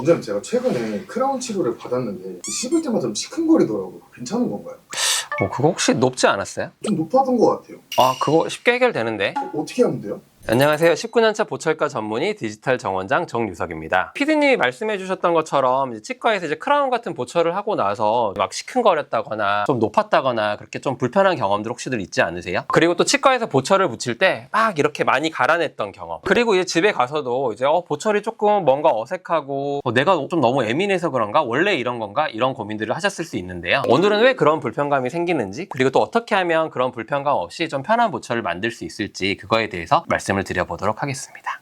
원장님, 제가 최근에 크라운 치료를 받았는데 씹을 때마다 좀 시큰거리더라고요. 괜찮은 건가요? 그거 혹시 높지 않았어요? 좀 높아진 것 같아요. 그거 쉽게 해결되는데. 어떻게 하면 돼요? 안녕하세요. 19년차 보철과 전문의 디지털 정원장 정유석입니다. 피디님이 말씀해 주셨던 것처럼 치과에서 이제 크라운 같은 보철을 하고 나서 막 시큰거렸다거나 좀 높았다거나 그렇게 좀 불편한 경험들 혹시들 있지 않으세요? 그리고 또 치과에서 보철을 붙일 때 막 이렇게 많이 갈아냈던 경험. 그리고 이제 집에 가서도 이제 보철이 조금 뭔가 어색하고 내가 좀 너무 예민해서 그런가? 원래 이런 건가? 이런 고민들을 하셨을 수 있는데요. 오늘은 왜 그런 불편감이 생기는지, 그리고 또 어떻게 하면 그런 불편감 없이 좀 편한 보철을 만들 수 있을지, 그거에 대해서 말씀을 드려보도록 하겠습니다.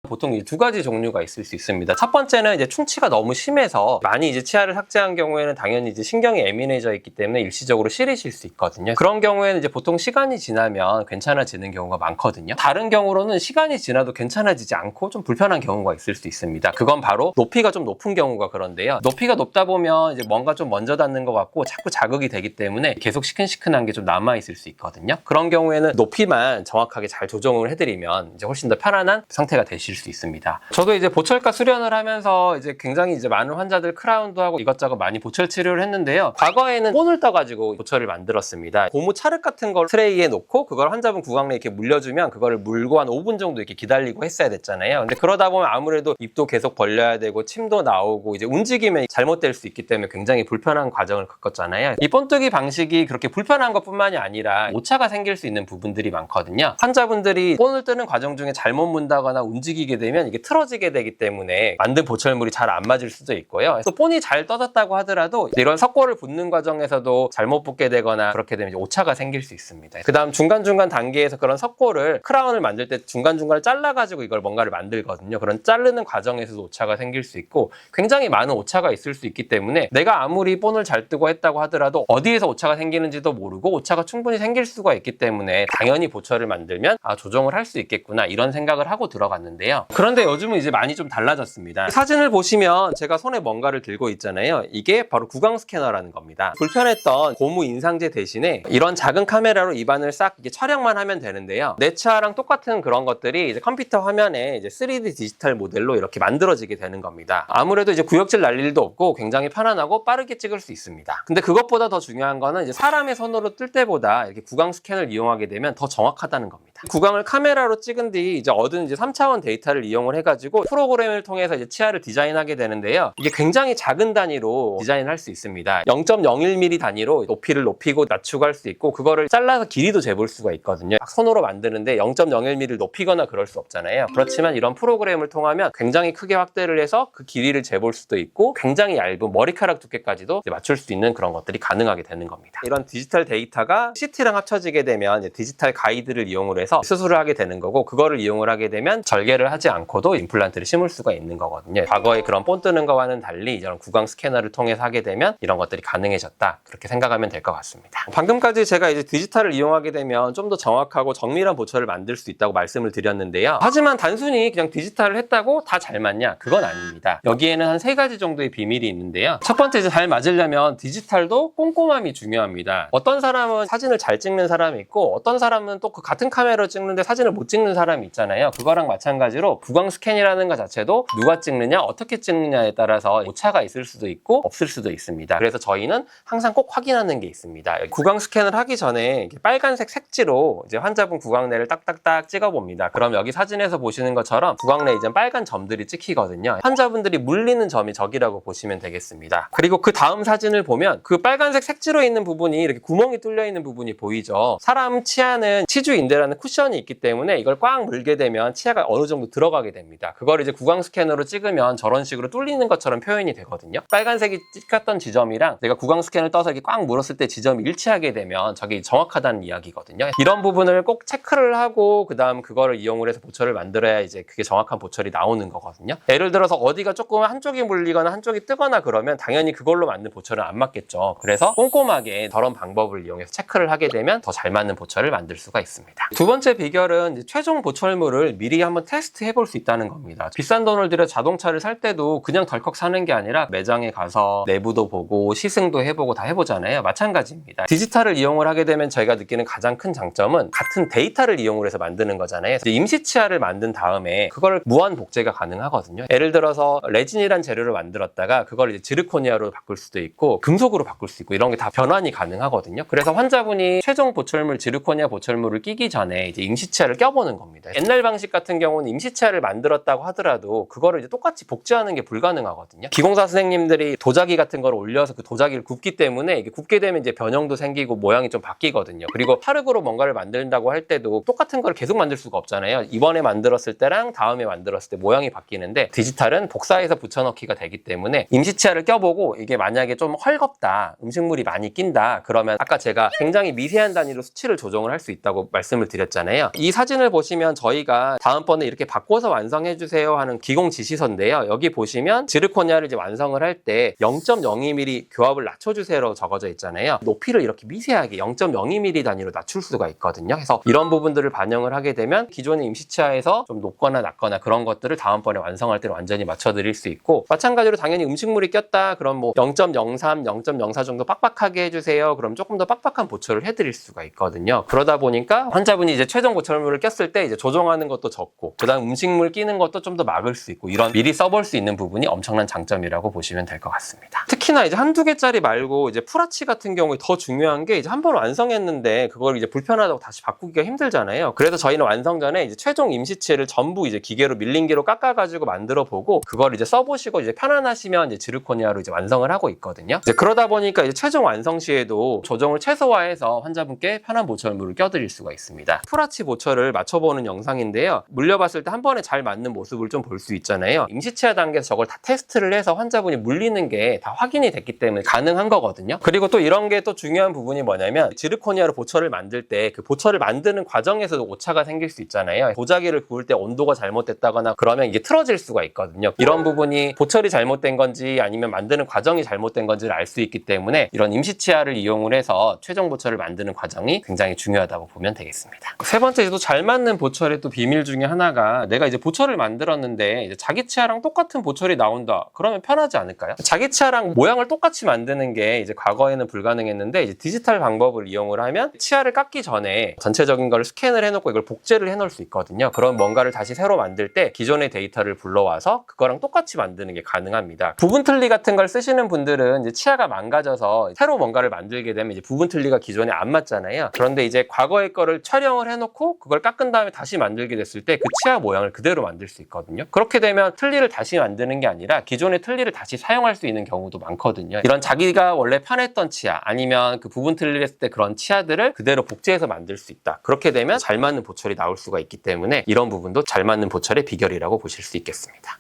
보통 이 두 가지 종류가 있을 수 있습니다. 첫 번째는 이제 충치가 너무 심해서 많이 이제 치아를 삭제한 경우에는 당연히 이제 신경이 예민해져 있기 때문에 일시적으로 시리실 수 있거든요. 그런 경우에는 이제 보통 시간이 지나면 괜찮아지는 경우가 많거든요. 다른 경우로는 시간이 지나도 괜찮아지지 않고 좀 불편한 경우가 있을 수 있습니다. 그건 바로 높이가 좀 높은 경우가 그런데요. 높이가 높다 보면 이제 뭔가 좀 먼저 닿는 것 같고 자꾸 자극이 되기 때문에 계속 시큰시큰한 게 좀 남아 있을 수 있거든요. 그런 경우에는 높이만 정확하게 잘 조정을 해드리면 이제 훨씬 더 편안한 상태가 되실 수 있습니다. 저도 이제 보철과 수련을 하면서 이제 굉장히 이제 많은 환자들 크라운도 하고 이것저것 많이 보철 치료를 했는데요. 과거에는 본을 떠가지고 보철을 만들었습니다. 고무 찰흙 같은 걸 트레이에 놓고 그걸 환자분 구강 내에 이렇게 물려주면 그거를 물고 한 5분 정도 이렇게 기다리고 했어야 됐잖아요. 근데 그러다 보면 아무래도 입도 계속 벌려야 되고 침도 나오고 이제 움직이면 잘못될 수 있기 때문에 굉장히 불편한 과정을 겪었잖아요. 이 본뜨기 방식이 그렇게 불편한 것뿐만이 아니라 오차가 생길 수 있는 부분들이 많거든요. 환자분들이 본을 뜨는 과정 중에 잘못 문다거나 움직이게 되면 이게 틀어지게 되기 때문에 만든 보철물이 잘 안 맞을 수도 있고요. 그래서 본이 잘 떠졌다고 하더라도 이런 석고를 붓는 과정에서도 잘못 붓게 되거나 그렇게 되면 이제 오차가 생길 수 있습니다. 그 다음 중간중간 단계에서 그런 석고를 크라운을 만들 때 중간중간을 잘라가지고 이걸 뭔가를 만들거든요. 그런 자르는 과정에서도 오차가 생길 수 있고 굉장히 많은 오차가 있을 수 있기 때문에 내가 아무리 본을 잘 뜨고 했다고 하더라도 어디에서 오차가 생기는지도 모르고 오차가 충분히 생길 수가 있기 때문에 당연히 보철을 만들면 조정을 할 수 있겠구나 이런 생각을 하고 들어갔는데요. 그런데 요즘은 이제 많이 좀 달라졌습니다. 사진을 보시면 제가 손에 뭔가를 들고 있잖아요. 이게 바로 구강 스캐너라는 겁니다. 불편했던 고무 인상제 대신에 이런 작은 카메라로 입안을 싹 이렇게 촬영만 하면 되는데요. 내 치아랑 똑같은 그런 것들이 이제 컴퓨터 화면에 이제 3D 디지털 모델로 이렇게 만들어지게 되는 겁니다. 아무래도 이제 구역질 날 일도 없고 굉장히 편안하고 빠르게 찍을 수 있습니다. 근데 그것보다 더 중요한 거는 이제 사람의 손으로 뜰 때보다 이렇게 구강 스캔을 이용하게 되면 더 정확하다는 겁니다. 구강을 카메라로 찍은 뒤 이제 얻은 이제 3차원 데이터를 이용을 해가지고 프로그램을 통해서 이제 치아를 디자인하게 되는데요. 이게 굉장히 작은 단위로 디자인할 수 있습니다. 0.01mm 단위로 높이를 높이고 낮추고 할 수 있고 그거를 잘라서 길이도 재볼 수가 있거든요. 손으로 만드는데 0.01mm를 높이거나 그럴 수 없잖아요. 그렇지만 이런 프로그램을 통하면 굉장히 크게 확대를 해서 그 길이를 재볼 수도 있고 굉장히 얇은 머리카락 두께까지도 맞출 수 있는 그런 것들이 가능하게 되는 겁니다. 이런 디지털 데이터가 CT랑 합쳐지게 되면 이제 디지털 가이드를 이용을 해서 수술을 하게 되는 거고 그거를 이용을 하게 되면 절개를 하지 않고도 임플란트를 심을 수가 있는 거거든요. 과거에 그런 본 뜨는 거와는 달리 이런 구강 스캐너를 통해서 하게 되면 이런 것들이 가능해졌다. 그렇게 생각하면 될 것 같습니다. 방금까지 제가 이제 디지털을 이용하게 되면 좀 더 정확하고 정밀한 보철을 만들 수 있다고 말씀을 드렸는데요. 하지만 단순히 그냥 디지털을 했다고 다 잘 맞냐? 그건 아닙니다. 여기에는 한 3가지 정도의 비밀이 있는데요. 첫 번째, 이제 잘 맞으려면 디지털도 꼼꼼함이 중요합니다. 어떤 사람은 사진을 잘 찍는 사람이 있고 어떤 사람은 또 그 같은 카메라로 찍는데 사진을 못 찍는 사람이 있잖아요. 그거랑 마찬가지로 구강 스캔이라는 것 자체도 누가 찍느냐, 어떻게 찍느냐에 따라서 오차가 있을 수도 있고 없을 수도 있습니다. 그래서 저희는 항상 꼭 확인하는 게 있습니다. 구강 스캔을 하기 전에 이렇게 빨간색 색지로 이제 환자분 구강내를 딱딱딱 찍어봅니다. 그럼 여기 사진에서 보시는 것처럼 구강내에 이제 빨간 점들이 찍히거든요. 환자분들이 물리는 점이 저기라고 보시면 되겠습니다. 그리고 그 다음 사진을 보면 그 빨간색 색지로 있는 부분이 이렇게 구멍이 뚫려 있는 부분이 보이죠. 사람 치아는 치주인대라는 쿠션이 있기 때문에 이걸 꽉 물게 되면 치아가 어느 정도 들어가게 됩니다. 그걸 이제 구강 스캐너로 찍으면 저런 식으로 뚫리는 것처럼 표현이 되거든요. 빨간색이 찍혔던 지점이랑 내가 구강 스캐너를 떠서 이렇게 꽉 물었을 때 지점이 일치하게 되면 저게 정확하다는 이야기거든요. 이런 부분을 꼭 체크를 하고 그 다음 그거를 이용을 해서 보철을 만들어야 이제 그게 정확한 보철이 나오는 거거든요. 예를 들어서 어디가 조금 한쪽이 물리거나 한쪽이 뜨거나 그러면 당연히 그걸로 만든 보철은 안 맞겠죠. 그래서 꼼꼼하게 저런 방법을 이용해서 체크를 하게 되면 더 잘 맞는 보철을 만들 수가 있습니다. 두 번째 비결은 이제 최종 보철물을 미리 한번 테스트 테스트 해볼 수 있다는 겁니다. 비싼 돈을 들여 자동차를 살 때도 그냥 덜컥 사는 게 아니라 매장에 가서 내부도 보고 시승도 해보고 다 해보잖아요. 마찬가지입니다. 디지털을 이용을 하게 되면 저희가 느끼는 가장 큰 장점은 같은 데이터를 이용을 해서 만드는 거잖아요. 임시 치아를 만든 다음에 그걸 무한 복제가 가능하거든요. 예를 들어서 레진이란 재료를 만들었다가 그걸 이제 지르코니아로 바꿀 수도 있고 금속으로 바꿀 수 있고 이런 게 다 변환이 가능하거든요. 그래서 환자분이 최종 보철물 지르코니아 보철물을 끼기 전에 이제 임시 치아를 껴보는 겁니다. 옛날 방식 같은 경우는 임시 치아를 만들었다고 하더라도 그거를 이제 똑같이 복제하는 게 불가능하거든요. 기공사 선생님들이 도자기 같은 걸 올려서 그 도자기를 굽기 때문에 이게 굽게 되면 이제 변형도 생기고 모양이 좀 바뀌거든요. 그리고 타르그로 뭔가를 만든다고 할 때도 똑같은 걸 계속 만들 수가 없잖아요. 이번에 만들었을 때랑 다음에 만들었을 때 모양이 바뀌는데 디지털은 복사해서 붙여넣기가 되기 때문에 임시 치아를 껴보고 이게 만약에 좀 헐겁다, 음식물이 많이 낀다 그러면 아까 제가 굉장히 미세한 단위로 수치를 조정을 할 수 있다고 말씀을 드렸잖아요. 이 사진을 보시면 저희가 다음번에 이렇게 바꿔서 완성해 주세요 하는 기공 지시서인데요. 여기 보시면 지르코니아를 이제 완성을 할 때 0.02mm 교합을 낮춰주세요라고 적어져 있잖아요. 높이를 이렇게 미세하게 0.02mm 단위로 낮출 수가 있거든요. 그래서 이런 부분들을 반영을 하게 되면 기존의 임시치아에서 좀 높거나 낮거나 그런 것들을 다음번에 완성할 때는 완전히 맞춰드릴 수 있고, 마찬가지로 당연히 음식물이 꼈다 그럼 뭐 0.03, 0.04 정도 빡빡하게 해주세요. 그럼 조금 더 빡빡한 보철을 해드릴 수가 있거든요. 그러다 보니까 환자분이 이제 최종 보철물을 꼈을 때 이제 조정하는 것도 적고 그다음 음식물 끼는 것도 좀 더 막을 수 있고, 이런 미리 써볼 수 있는 부분이 엄청난 장점이라고 보시면 될 것 같습니다. 특히나 이제 한두 개짜리 말고 이제 풀아치 같은 경우에 더 중요한 게 이제 한 번 완성했는데 그걸 이제 불편하다고 다시 바꾸기가 힘들잖아요. 그래서 저희는 완성 전에 이제 최종 임시치를 전부 이제 기계로 밀링기로 깎아가지고 만들어 보고 그걸 이제 써보시고 이제 편안하시면 이제 지르코니아로 이제 완성을 하고 있거든요. 이제 그러다 보니까 이제 최종 완성 시에도 조정을 최소화해서 환자분께 편한 보철물을 껴드릴 수가 있습니다. 풀아치 보철을 맞춰보는 영상인데요. 물려봤을 때 한 번에 잘 맞는 모습을 좀 볼 수 있잖아요. 임시치아 단계에서 저걸 다 테스트를 해서 환자분이 물리는 게 다 확인이 됐기 때문에 가능한 거거든요. 그리고 또 이런 게 또 중요한 부분이 뭐냐면 지르코니아로 보철을 만들 때 그 보철을 만드는 과정에서도 오차가 생길 수 있잖아요. 도자기를 구울 때 온도가 잘못됐다거나 그러면 이게 틀어질 수가 있거든요. 이런 부분이 보철이 잘못된 건지 아니면 만드는 과정이 잘못된 건지를 알 수 있기 때문에 이런 임시치아를 이용을 해서 최종 보철을 만드는 과정이 굉장히 중요하다고 보면 되겠습니다. 세 번째, 또 잘 맞는 보철의 또 비밀 중에 하나가, 내가 이제 보철을 만들었는데 이제 자기 치아랑 똑같은 보철이 나온다 그러면 편하지 않을까요? 자기 치아랑 모양을 똑같이 만드는 게 이제 과거에는 불가능했는데 이제 디지털 방법을 이용을 하면 치아를 깎기 전에 전체적인 걸 스캔을 해놓고 이걸 복제를 해놓을 수 있거든요. 그럼 뭔가를 다시 새로 만들 때 기존의 데이터를 불러와서 그거랑 똑같이 만드는 게 가능합니다. 부분 틀니 같은 걸 쓰시는 분들은 이제 치아가 망가져서 새로 뭔가를 만들게 되면 이제 부분 틀니가 기존에 안 맞잖아요. 그런데 이제 과거의 거를 촬영을 해놓고 그걸 깎은 다음에 다시 만들게 됐을 때 그 치아 모양을 그대로 만들 수 있거든요. 그렇게 되면 틀니를 다시 만드는 게 아니라 기존의 틀니를 다시 사용할 수 있는 경우도 많거든요. 이런 자기가 원래 편했던 치아 아니면 그 부분 틀니를 했을 때 그런 치아들을 그대로 복제해서 만들 수 있다. 그렇게 되면 잘 맞는 보철이 나올 수가 있기 때문에 이런 부분도 잘 맞는 보철의 비결이라고 보실 수 있겠습니다.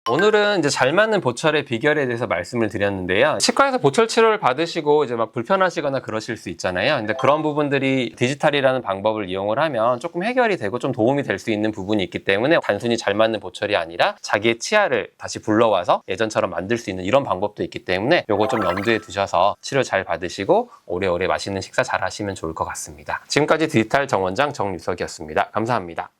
오늘은 이제 잘 맞는 보철의 비결에 대해서 말씀을 드렸는데요. 치과에서 보철 치료를 받으시고 이제 막 불편하시거나 그러실 수 있잖아요. 근데 그런 부분들이 디지털이라는 방법을 이용을 하면 조금 해결이 되고 좀 도움이 될 수 있는 부분이 있기 때문에 단순히 잘 맞는 보철이 아니라 자기의 치아를 다시 불러와서 예전처럼 만들 수 있는 이런 방법도 있기 때문에 요거 좀 염두에 두셔서 치료 잘 받으시고 오래오래 맛있는 식사 잘 하시면 좋을 것 같습니다. 지금까지 디지털 정원장 정유석이었습니다. 감사합니다.